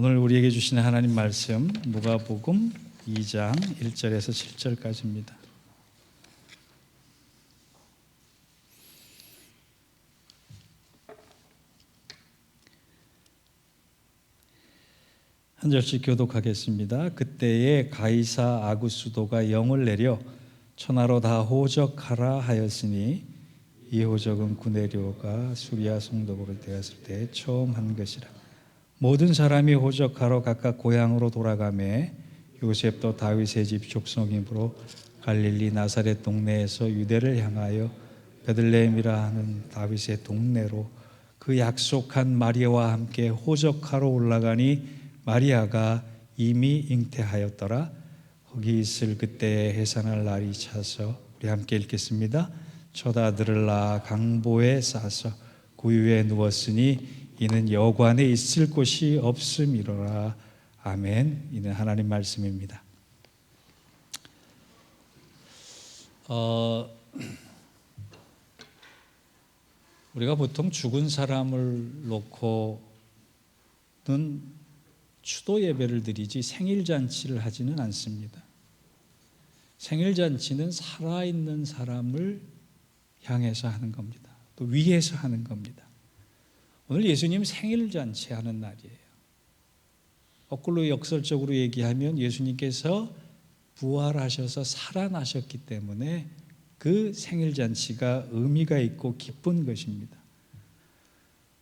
오늘 우리에게 주시는 하나님 말씀 누가복음 2장 1절에서 7절까지입니다. 한 절씩 교독하겠습니다. 그때에 가이사 아구스도가 영을 내려 천하로 다 호적하라 하였으니 이 호적은 구네리오가 수리아 성도로 되었을 때 처음 한 것이라. 모든 사람이 호적하러 각각 고향으로 돌아가매 요셉도 다윗의 집 족속이므로 갈릴리 나사렛 동네에서 유대를 향하여 베들레헴이라 하는 다윗의 동네로 그 약속한 마리아와 함께 호적하러 올라가니 마리아가 이미 잉태하였더라. 거기 있을 그때에 해산할 날이 차서 우리 함께 읽겠습니다. 첫 아들을 낳아 강보에 싸서 구유에 누웠으니 이는 여관에 있을 곳이 없음이로라. 아멘. 이는 하나님 말씀입니다. 우리가 보통 죽은 사람을 놓고는 추도 예배를 드리지 생일잔치를 하지는 않습니다. 생일잔치는 살아있는 사람을 향해서 하는 겁니다. 또 위해서 하는 겁니다. 오늘 예수님 생일잔치 하는 날이에요. 거꾸로 역설적으로 얘기하면 예수님께서 부활하셔서 살아나셨기 때문에 그 생일잔치가 의미가 있고 기쁜 것입니다.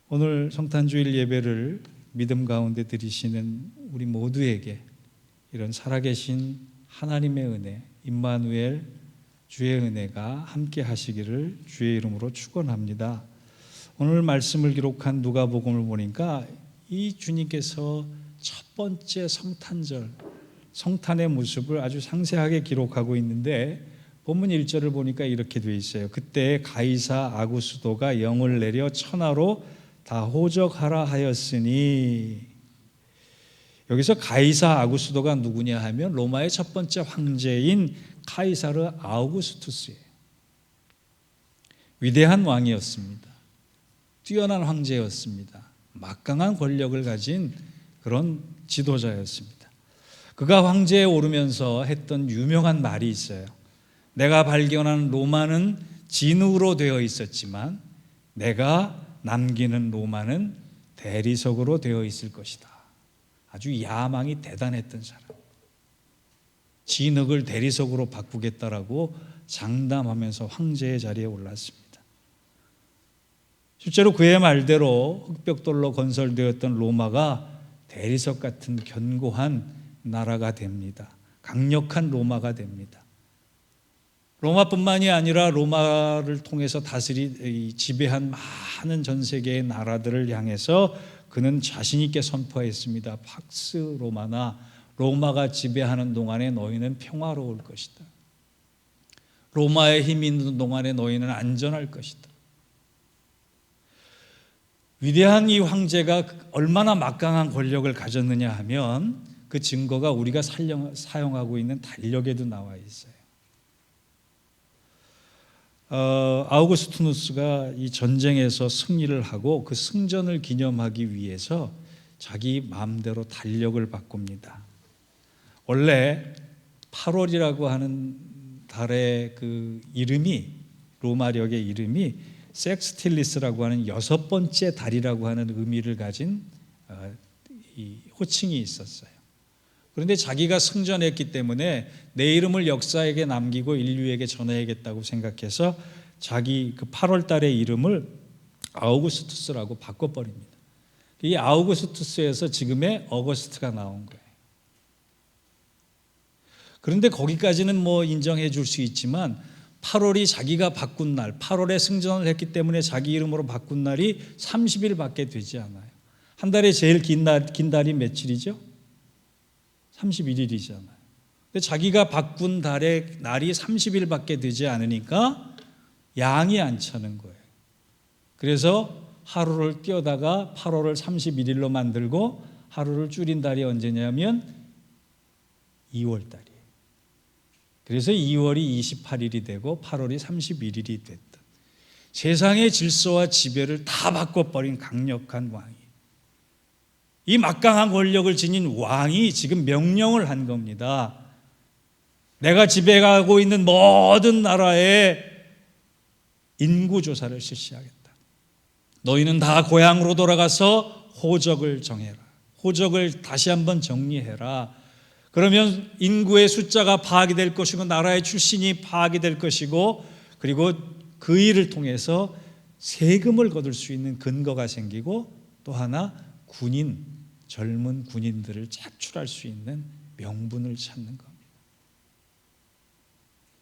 오늘 성탄주일 예배를 믿음 가운데 드리시는 우리 모두에게 이런 살아계신 하나님의 은혜, 임마누엘 주의 은혜가 함께 하시기를 주의 이름으로 축원합니다. 오늘 말씀을 기록한 누가복음을 보니까 이 주님께서 첫 번째 성탄절, 성탄의 모습을 아주 상세하게 기록하고 있는데 본문 1절을 보니까 이렇게 되어 있어요. 그때 가이사 아구스도가 영을 내려 천하로 다 호적하라 하였으니, 여기서 가이사 아구스도가 누구냐 하면 로마의 첫 번째 황제인 카이사르 아우구스투스예요. 위대한 왕이었습니다. 뛰어난 황제였습니다. 막강한 권력을 가진 그런 지도자였습니다. 그가 황제에 오르면서 했던 유명한 말이 있어요. 내가 발견한 로마는 진흙으로 되어 있었지만 내가 남기는 로마는 대리석으로 되어 있을 것이다. 아주 야망이 대단했던 사람. 진흙을 대리석으로 바꾸겠다라고 장담하면서 황제의 자리에 올랐습니다. 실제로 그의 말대로 흑벽돌로 건설되었던 로마가 대리석 같은 견고한 나라가 됩니다. 강력한 로마가 됩니다. 로마뿐만이 아니라 로마를 통해서 지배한 많은 전 세계의 나라들을 향해서 그는 자신 있게 선포했습니다. 팍스 로마나, 로마가 지배하는 동안에 너희는 평화로울 것이다. 로마의 힘이 있는 동안에 너희는 안전할 것이다. 위대한 이 황제가 얼마나 막강한 권력을 가졌느냐 하면 그 증거가 우리가 사용하고 있는 달력에도 나와 있어요. 아우구스투누스가 이 전쟁에서 승리를 하고 그 승전을 기념하기 위해서 자기 마음대로 달력을 바꿉니다. 원래 8월이라고 하는 달의 그 이름이, 로마력의 이름이 섹스틸리스라고 하는 6번째 달이라고 하는 의미를 가진 이 호칭이 있었어요. 그런데 자기가 승전했기 때문에 내 이름을 역사에게 남기고 인류에게 전해야겠다고 생각해서 자기 그 8월 달의 이름을 아우구스투스라고 바꿔버립니다. 이 아우구스투스에서 지금의 어거스트가 나온 거예요. 그런데 거기까지는 뭐 인정해 줄 수 있지만 8월이 자기가 바꾼 날, 8월에 승전을 했기 때문에 자기 이름으로 바꾼 날이 30일밖에 되지 않아요. 한 달에 제일 긴 달이 며칠이죠? 31일이잖아요. 근데 자기가 바꾼 달의 날이 30일밖에 되지 않으니까 양이 안 차는 거예요. 그래서 하루를 띄어다가 8월을 31일로 만들고 하루를 줄인 달이 언제냐면 2월 달이에요. 그래서 2월이 28일이 되고 8월이 31일이 됐던, 세상의 질서와 지배를 다 바꿔버린 강력한 왕이, 이 막강한 권력을 지닌 왕이 지금 명령을 한 겁니다. 내가 지배하고 있는 모든 나라에 인구조사를 실시하겠다. 너희는 다 고향으로 돌아가서 호적을 정해라. 호적을 다시 한번 정리해라. 그러면 인구의 숫자가 파악이 될 것이고 나라의 출신이 파악이 될 것이고 그리고 그 일을 통해서 세금을 거둘 수 있는 근거가 생기고 또 하나 젊은 군인들을 차출할 수 있는 명분을 찾는 겁니다.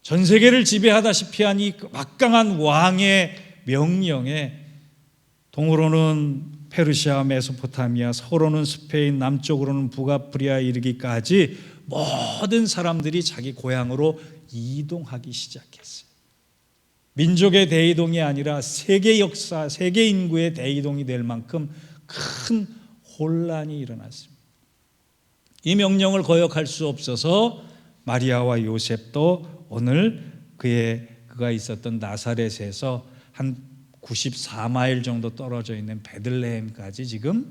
전 세계를 지배하다시피 한 이 막강한 왕의 명령에 동으로는 페르시아, 메소포타미아, 서로는 스페인, 남쪽으로는 북아프리아에 이르기까지 모든 사람들이 자기 고향으로 이동하기 시작했어요. 민족의 대이동이 아니라 세계 역사, 세계 인구의 대이동이 될 만큼 큰 혼란이 일어났습니다. 이 명령을 거역할 수 없어서 마리아와 요셉도 오늘 그가 있었던 나사렛에서 한 94마일 정도 떨어져 있는 베들레헴까지 지금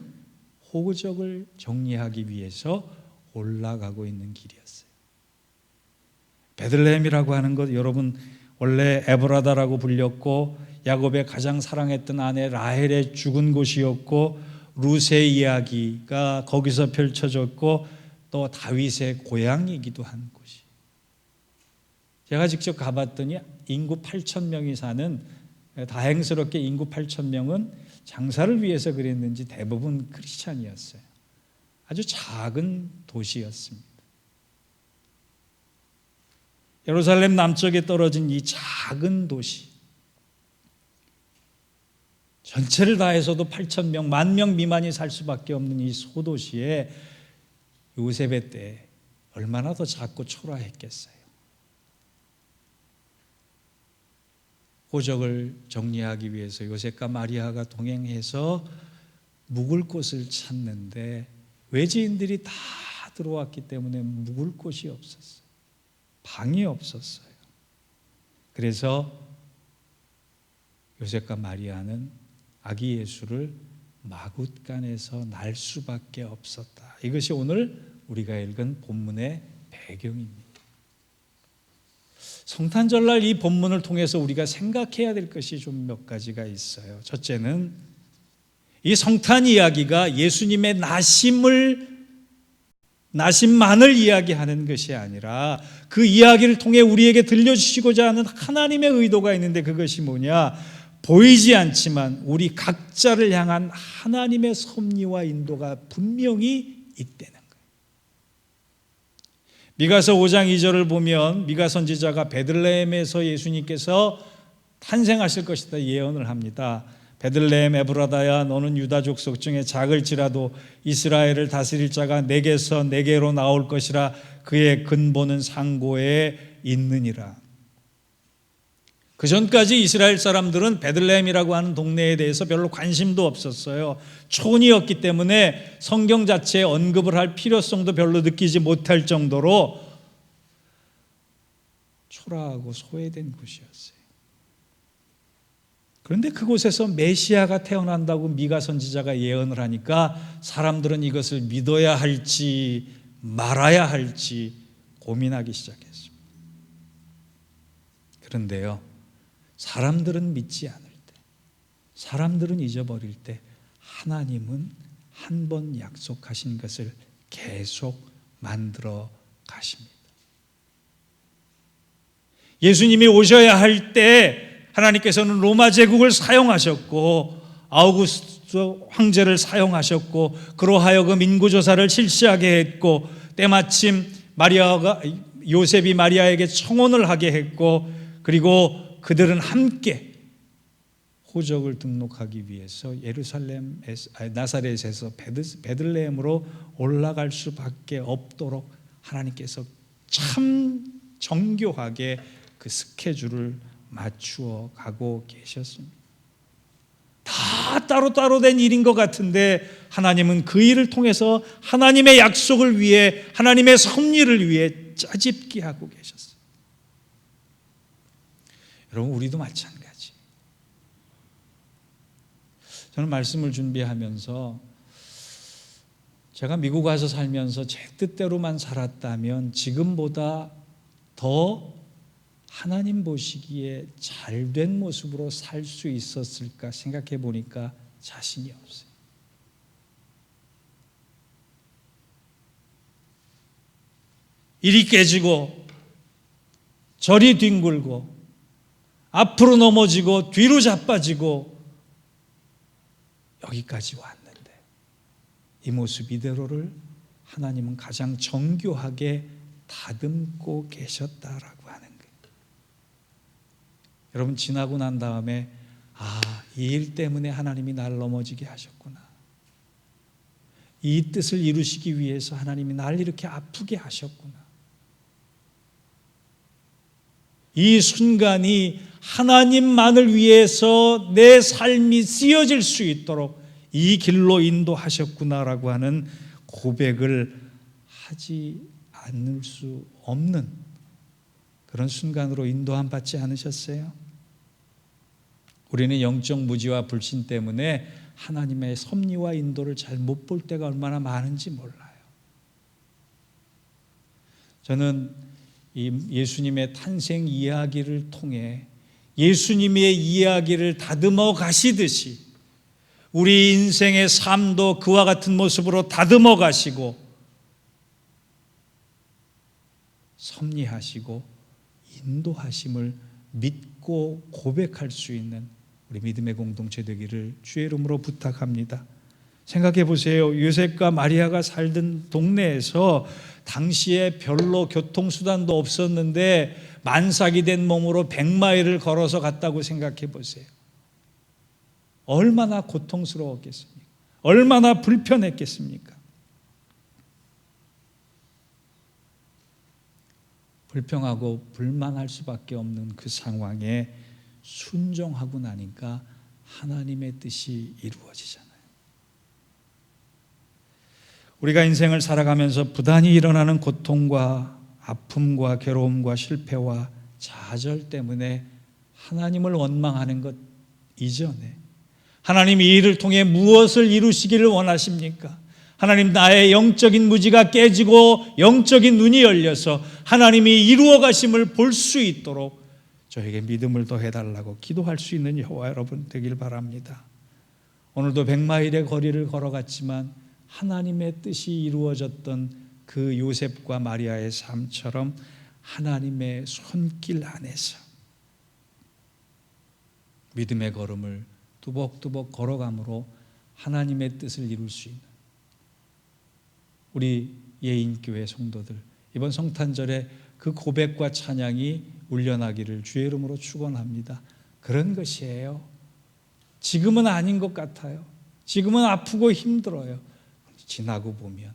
호적을 정리하기 위해서 올라가고 있는 길이었어요. 베들레헴이라고 하는 것 여러분 원래 에브라다라고 불렸고 야곱의 가장 사랑했던 아내 라헬의 죽은 곳이었고 룻의 이야기가 거기서 펼쳐졌고 또 다윗의 고향이기도 한 곳이. 제가 직접 가봤더니 인구 8,000명이 사는 다행스럽게 인구 8,000명은 장사를 위해서 그랬는지 대부분 크리스찬이었어요. 아주 작은 도시였습니다. 예루살렘 남쪽에 떨어진 이 작은 도시 전체를 다해서도 8,000명, 10,000명 미만이 살 수밖에 없는 이 소도시에 요셉의 때 얼마나 더 작고 초라했겠어요. 호적을 정리하기 위해서 요셉과 마리아가 동행해서 묵을 곳을 찾는데 외지인들이 다 들어왔기 때문에 묵을 곳이 없었어요. 방이 없었어요. 그래서 요셉과 마리아는 아기 예수를 마굿간에서 날 수밖에 없었다. 이것이 오늘 우리가 읽은 본문의 배경입니다. 성탄절날 이 본문을 통해서 우리가 생각해야 될 것이 좀 몇 가지가 있어요. 첫째는 이 성탄 이야기가 예수님의 나심만을 이야기하는 것이 아니라 그 이야기를 통해 우리에게 들려주시고자 하는 하나님의 의도가 있는데 그것이 뭐냐? 보이지 않지만 우리 각자를 향한 하나님의 섭리와 인도가 분명히 있다는 거예요. 미가서 5장 2절을 보면 미가 선지자가 베들레헴에서 예수님께서 탄생하실 것이다 예언을 합니다. 베들레헴 에브라다야 너는 유다 족속 중에 작을지라도 이스라엘을 다스릴 자가 내게로 나올 것이라 그의 근본은 상고에 있느니라. 그 전까지 이스라엘 사람들은 베들레헴이라고 하는 동네에 대해서 별로 관심도 없었어요. 촌이었기 때문에 성경 자체에 언급을 할 필요성도 별로 느끼지 못할 정도로 초라하고 소외된 곳이었어요. 그런데 그곳에서 메시아가 태어난다고 미가 선지자가 예언을 하니까 사람들은 이것을 믿어야 할지 말아야 할지 고민하기 시작했습니다. 그런데요, 사람들은 믿지 않을 때, 사람들은 잊어버릴 때 하나님은 한 번 약속하신 것을 계속 만들어 가십니다. 예수님이 오셔야 할 때 하나님께서는 로마 제국을 사용하셨고 아우구스투 황제를 사용하셨고 그로 하여금 인구조사를 실시하게 했고 때마침 요셉이 마리아에게 청혼을 하게 했고 그리고 그들은 함께 호적을 등록하기 위해서 나사렛에서 베들레헴으로 올라갈 수밖에 없도록 하나님께서 참 정교하게 그 스케줄을 맞추어 가고 계셨습니다. 다 따로따로 된 일인 것 같은데 하나님은 그 일을 통해서 하나님의 약속을 위해 하나님의 섭리를 위해 짜집기 하고 계셨어요. 여러분 우리도 마찬가지. 저는 말씀을 준비하면서 제가 미국 와서 살면서 제 뜻대로만 살았다면 지금보다 더 하나님 보시기에 잘된 모습으로 살 수 있었을까 생각해 보니까 자신이 없어요. 이리 깨지고 저리 뒹굴고 앞으로 넘어지고 뒤로 자빠지고 여기까지 왔는데 이 모습 이대로를 하나님은 가장 정교하게 다듬고 계셨다라고 하는 거예요. 여러분, 지나고 난 다음에 이 일 때문에 하나님이 날 넘어지게 하셨구나. 이 뜻을 이루시기 위해서 하나님이 날 이렇게 아프게 하셨구나. 이 순간이 하나님만을 위해서 내 삶이 쓰여질 수 있도록 이 길로 인도하셨구나라고 하는 고백을 하지 않을 수 없는 그런 순간으로 인도함 받지 않으셨어요? 우리는 영적 무지와 불신 때문에 하나님의 섭리와 인도를 잘 못 볼 때가 얼마나 많은지 몰라요. 저는 이 예수님의 탄생 이야기를 통해 예수님의 이야기를 다듬어 가시듯이 우리 인생의 삶도 그와 같은 모습으로 다듬어 가시고 섭리하시고 인도하심을 믿고 고백할 수 있는 우리 믿음의 공동체 되기를 주의 이름으로 부탁합니다. 생각해 보세요. 요셉과 마리아가 살던 동네에서 당시에 별로 교통수단도 없었는데 만삭이 된 몸으로 100마일을 걸어서 갔다고 생각해 보세요. 얼마나 고통스러웠겠습니까? 얼마나 불편했겠습니까? 불평하고 불만할 수밖에 없는 그 상황에 순종하고 나니까 하나님의 뜻이 이루어지잖아요. 우리가 인생을 살아가면서 부단히 일어나는 고통과 아픔과 괴로움과 실패와 좌절 때문에 하나님을 원망하는 것 이전에 하나님 이 일을 통해 무엇을 이루시기를 원하십니까? 하나님, 나의 영적인 무지가 깨지고 영적인 눈이 열려서 하나님이 이루어 가심을 볼 수 있도록 저에게 믿음을 더해달라고 기도할 수 있는 여호와 여러분 되길 바랍니다. 오늘도 100마일의 거리를 걸어갔지만 하나님의 뜻이 이루어졌던 그 요셉과 마리아의 삶처럼 하나님의 손길 안에서 믿음의 걸음을 두벅두벅 걸어감으로 하나님의 뜻을 이룰 수 있는 우리 예인교회 성도들, 이번 성탄절에 그 고백과 찬양이 울려나기를 주의 이름으로 축원합니다. 그런 것이에요. 지금은 아닌 것 같아요. 지금은 아프고 힘들어요. 지나고 보면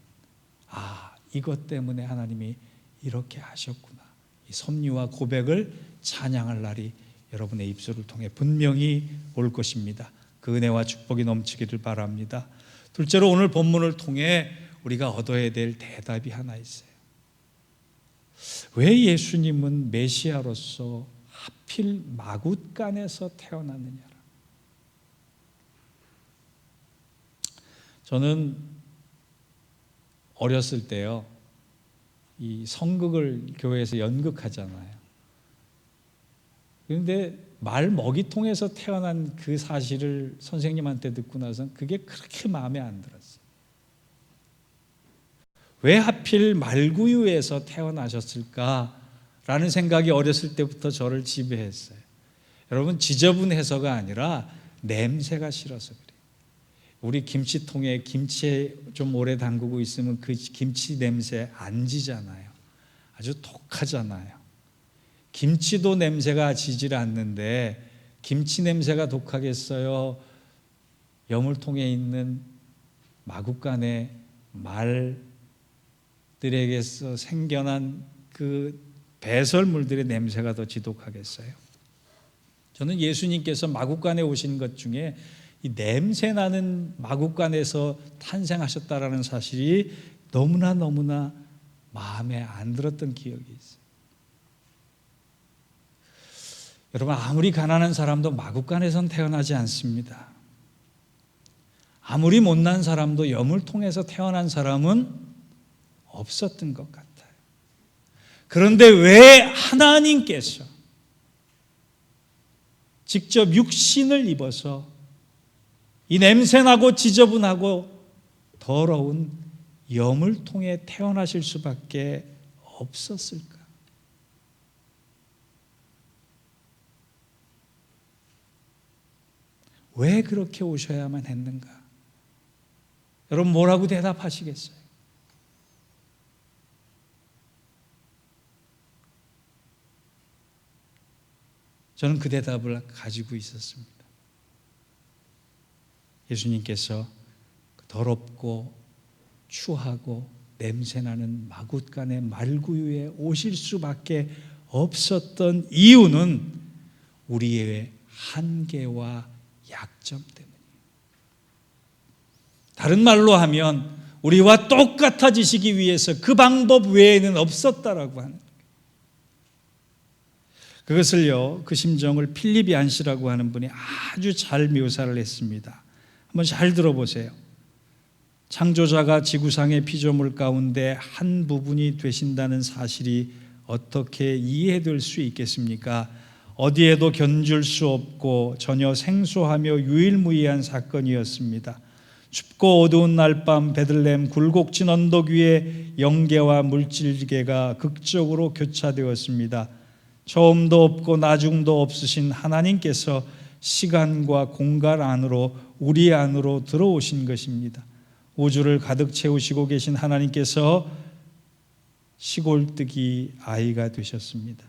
이것 때문에 하나님이 이렇게 하셨구나. 이 섭리와 고백을 찬양할 날이 여러분의 입술을 통해 분명히 올 것입니다. 그 은혜와 축복이 넘치기를 바랍니다. 둘째로 오늘 본문을 통해 우리가 얻어야 될 대답이 하나 있어요. 왜 예수님은 메시아로서 하필 마굿간에서 태어났느냐? 저는 어렸을 때요, 이 성극을 교회에서 연극하잖아요. 그런데 말 먹이통에서 태어난 그 사실을 선생님한테 듣고 나서는 그게 그렇게 마음에 안 들었어요. 왜 하필 말구유에서 태어나셨을까라는 생각이 어렸을 때부터 저를 지배했어요. 여러분, 지저분해서가 아니라 냄새가 싫어서 그래요. 우리 김치통에 김치에 좀 오래 담그고 있으면 그 김치 냄새 안 지잖아요. 아주 독하잖아요. 김치도 냄새가 지질 않는데 김치 냄새가 독하겠어요? 여물통에 있는 마구간의 말들에게서 생겨난 그 배설물들의 냄새가 더 지독하겠어요? 저는 예수님께서 마구간에 오신 것 중에 이 냄새나는 마구간에서 탄생하셨다라는 사실이 너무나 마음에 안 들었던 기억이 있어요. 여러분, 아무리 가난한 사람도 마구간에선 태어나지 않습니다. 아무리 못난 사람도 염을 통해서 태어난 사람은 없었던 것 같아요. 그런데 왜 하나님께서 직접 육신을 입어서 이 냄새나고 지저분하고 더러운 염을 통해 태어나실 수밖에 없었을까? 왜 그렇게 오셔야만 했는가? 여러분 뭐라고 대답하시겠어요? 저는 그 대답을 가지고 있었습니다. 예수님께서 더럽고 추하고 냄새나는 마굿간의 말구유에 오실 수밖에 없었던 이유는 우리의 한계와 약점 때문이에요. 다른 말로 하면 우리와 똑같아지시기 위해서 그 방법 외에는 없었다라고 하는 거예요. 그것을요, 그 심정을 필립이 안시라고 하는 분이 아주 잘 묘사를 했습니다. 한번 잘 들어보세요. 창조자가 지구상의 피조물 가운데 한 부분이 되신다는 사실이 어떻게 이해될 수 있겠습니까? 어디에도 견줄 수 없고 전혀 생소하며 유일무이한 사건이었습니다. 춥고 어두운 날밤 베들레헴 굴곡진 언덕 위에 영계와 물질계가 극적으로 교차되었습니다. 처음도 없고 나중도 없으신 하나님께서 시간과 공간 안으로 우리 안으로 들어오신 것입니다. 우주를 가득 채우시고 계신 하나님께서 시골뜨기 아이가 되셨습니다.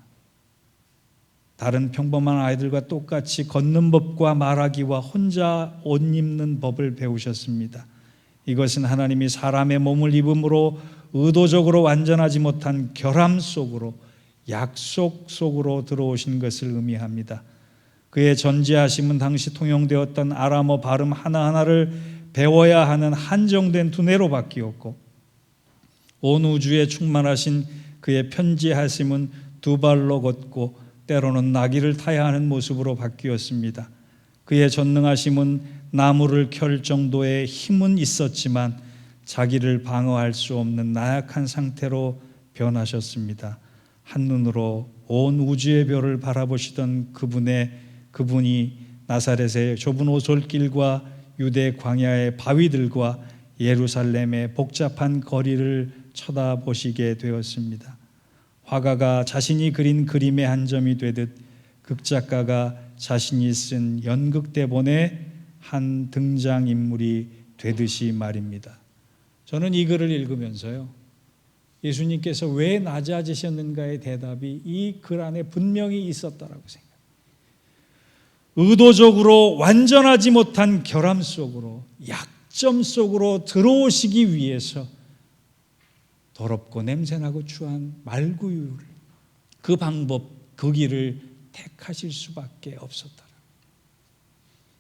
다른 평범한 아이들과 똑같이 걷는 법과 말하기와 혼자 옷 입는 법을 배우셨습니다. 이것은 하나님이 사람의 몸을 입음으로 의도적으로 완전하지 못한 결함 속으로 약속 속으로 들어오신 것을 의미합니다. 그의 전지하심은 당시 통용되었던 아람어 발음 하나하나를 배워야 하는 한정된 두뇌로 바뀌었고, 온 우주에 충만하신 그의 편지하심은 두 발로 걷고 때로는 나귀를 타야 하는 모습으로 바뀌었습니다. 그의 전능하심은 나무를 켤 정도의 힘은 있었지만 자기를 방어할 수 없는 나약한 상태로 변하셨습니다. 한눈으로 온 우주의 별을 바라보시던 그분이 나사렛의 좁은 오솔길과 유대 광야의 바위들과 예루살렘의 복잡한 거리를 쳐다보시게 되었습니다. 화가가 자신이 그린 그림의 한 점이 되듯 극작가가 자신이 쓴 연극 대본의 한 등장인물이 되듯이 말입니다. 저는 이 글을 읽으면서요, 예수님께서 왜 낮아지셨는가의 대답이 이 글 안에 분명히 있었다라고 생각합니다. 의도적으로 완전하지 못한 결함 속으로, 약점 속으로 들어오시기 위해서 더럽고 냄새나고 추한 말구유를, 그 방법, 그 길을 택하실 수밖에 없었다.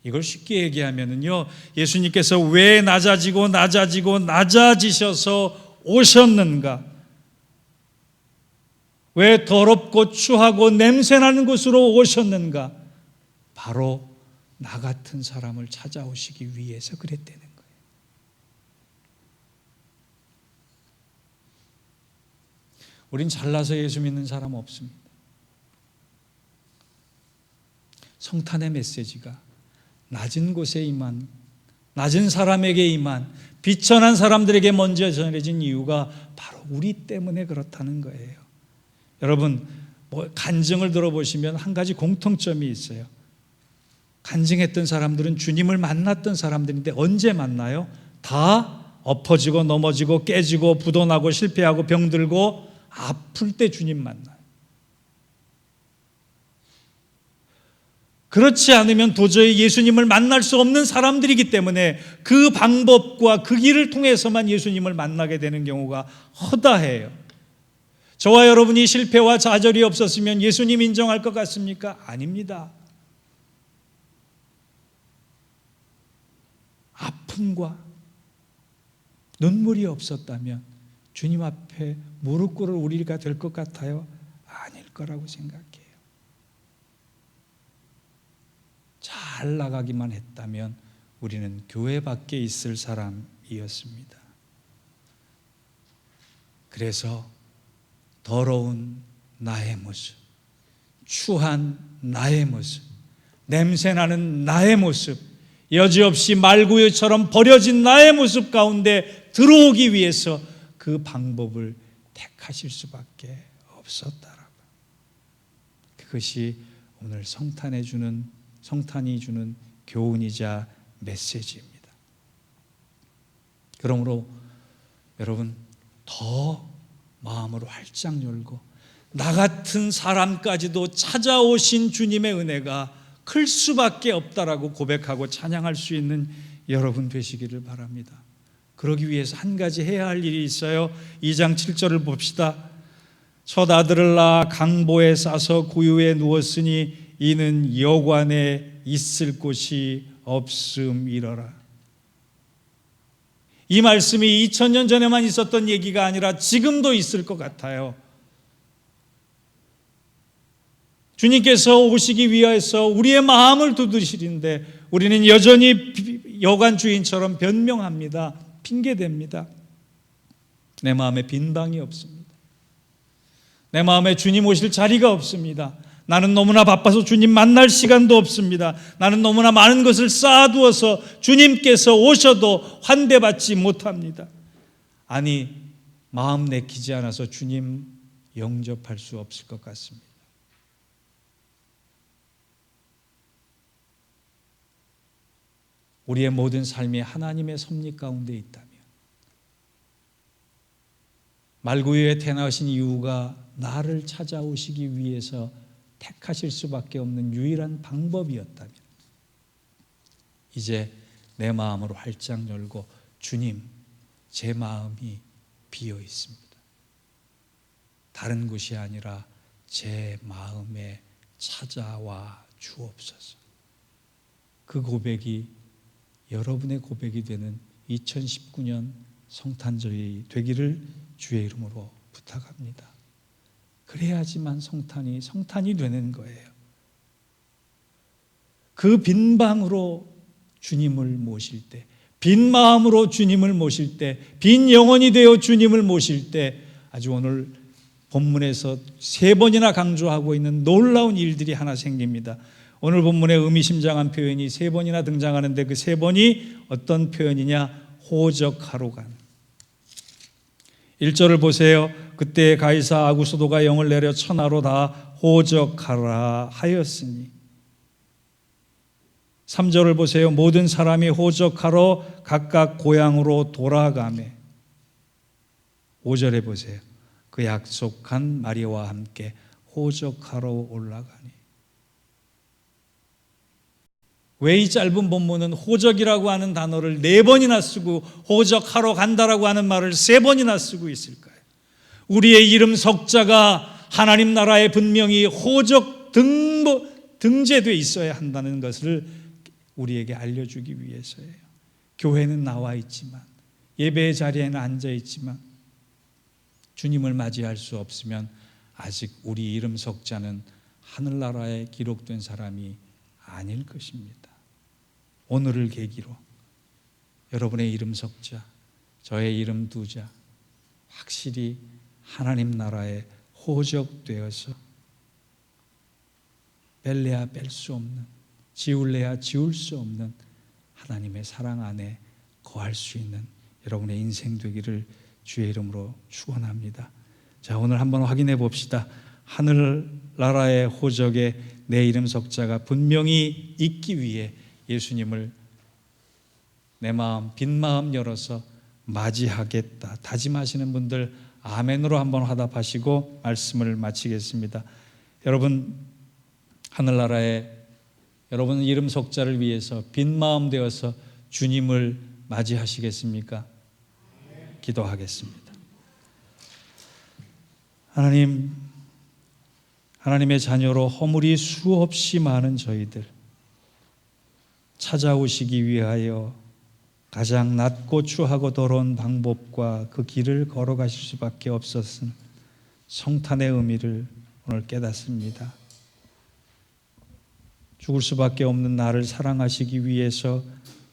이걸 쉽게 얘기하면요, 예수님께서 왜 낮아지셔서 오셨는가? 왜 더럽고 추하고 냄새나는 곳으로 오셨는가? 바로 나 같은 사람을 찾아오시기 위해서 그랬다는 거예요. 우린 잘나서 예수 믿는 사람 없습니다. 성탄의 메시지가 낮은 곳에 임한, 낮은 사람에게 임한, 비천한 사람들에게 먼저 전해진 이유가 바로 우리 때문에 그렇다는 거예요. 여러분, 간증을 들어보시면 한 가지 공통점이 있어요. 간증했던 사람들은 주님을 만났던 사람들인데 언제 만나요? 다 엎어지고 넘어지고 깨지고 부도나고 실패하고 병들고 아플 때 주님 만나요. 그렇지 않으면 도저히 예수님을 만날 수 없는 사람들이기 때문에 그 방법과 그 길을 통해서만 예수님을 만나게 되는 경우가 허다해요. 저와 여러분이 실패와 좌절이 없었으면 예수님 인정할 것 같습니까? 아닙니다. 아픔과 눈물이 없었다면 주님 앞에 무릎 꿇을 우리가 될 것 같아요? 아닐 거라고 생각해요. 잘 나가기만 했다면 우리는 교회 밖에 있을 사람이었습니다. 그래서 더러운 나의 모습, 추한 나의 모습, 냄새나는 나의 모습, 여지없이 말구유처럼 버려진 나의 모습 가운데 들어오기 위해서 그 방법을 택하실 수밖에 없었다라고. 그것이 오늘 성탄이 주는 교훈이자 메시지입니다. 그러므로 여러분 더 마음으로 활짝 열고 나 같은 사람까지도 찾아오신 주님의 은혜가 클 수밖에 없다라고 고백하고 찬양할 수 있는 여러분 되시기를 바랍니다. 그러기 위해서 한 가지 해야 할 일이 있어요. 2장 7절을 봅시다. 첫 아들을 낳아 강보에 싸서 구유에 누웠으니 이는 여관에 있을 곳이 없음이러라. 이 말씀이 2000년 전에만 있었던 얘기가 아니라 지금도 있을 것 같아요. 주님께서 오시기 위해서 우리의 마음을 두드리시는데 우리는 여전히 여관 주인처럼 변명합니다. 핑계댑니다. 내 마음에 빈 방이 없습니다. 내 마음에 주님 오실 자리가 없습니다. 나는 너무나 바빠서 주님 만날 시간도 없습니다. 나는 너무나 많은 것을 쌓아두어서 주님께서 오셔도 환대받지 못합니다. 아니, 마음 내키지 않아서 주님 영접할 수 없을 것 같습니다. 우리의 모든 삶이 하나님의 섭리 가운데 있다면, 말구유에 태어나신 이유가 나를 찾아오시기 위해서 택하실 수밖에 없는 유일한 방법이었다면, 이제 내 마음으로 활짝 열고 주님, 제 마음이 비어 있습니다. 다른 곳이 아니라 제 마음에 찾아와 주옵소서. 그 고백이 여러분의 고백이 되는 2019년 성탄절이 되기를 주의 이름으로 부탁합니다. 그래야지만 성탄이 되는 거예요. 그 빈 방으로 주님을 모실 때, 빈 마음으로 주님을 모실 때, 빈 영혼이 되어 주님을 모실 때, 아주 오늘 본문에서 3번이나 강조하고 있는 놀라운 일들이 하나 생깁니다. 오늘 본문에 의미심장한 표현이 3번이나 등장하는데 그 3번이 어떤 표현이냐? 호적하러 간. 1절을 보세요. 그때 가이사 아구스도가 영을 내려 천하로 다 호적하라 하였으니. 3절을 보세요. 모든 사람이 호적하러 각각 고향으로 돌아가매. 5절에 보세요. 그 약속한 마리아와 함께 호적하러 올라가니. 왜 이 짧은 본문은 호적이라고 하는 단어를 4번이나 쓰고 호적하러 간다라고 하는 말을 3번이나 쓰고 있을까요? 우리의 이름 석자가 하나님 나라에 분명히 호적 등재되어 있어야 한다는 것을 우리에게 알려주기 위해서예요. 교회는 나와 있지만, 예배의 자리에는 앉아 있지만 주님을 맞이할 수 없으면 아직 우리 이름 석자는 하늘나라에 기록된 사람이 아닐 것입니다. 오늘을 계기로 여러분의 이름 석자, 저의 이름 두자 확실히 하나님 나라에 호적되어서 뺄래야 뺄 수 없는, 지울래야 지울 수 없는 하나님의 사랑 안에 거할 수 있는 여러분의 인생 되기를 주의 이름으로 축원합니다. 자, 오늘 한번 확인해 봅시다. 하늘나라의 호적에 내 이름 석자가 분명히 있기 위해 예수님을 내 마음, 빈 마음 열어서 맞이하겠다 다짐하시는 분들 아멘으로 한번 화답하시고 말씀을 마치겠습니다. 여러분, 하늘나라에 여러분 이름 석자를 위해서 빈 마음 되어서 주님을 맞이하시겠습니까? 기도하겠습니다. 하나님의 자녀로 허물이 수없이 많은 저희들 찾아오시기 위하여 가장 낮고 추하고 더러운 방법과 그 길을 걸어가실 수밖에 없었은 성탄의 의미를 오늘 깨닫습니다. 죽을 수밖에 없는 나를 사랑하시기 위해서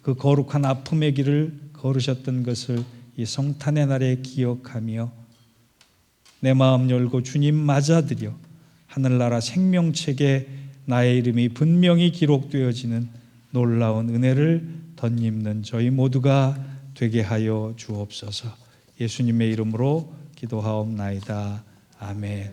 그 거룩한 아픔의 길을 걸으셨던 것을 이 성탄의 날에 기억하며 내 마음 열고 주님 맞아들여 하늘나라 생명책에 나의 이름이 분명히 기록되어지는 놀라운 은혜를 덧입는 저희 모두가 되게 하여 주옵소서. 예수님의 이름으로 기도하옵나이다. 아멘.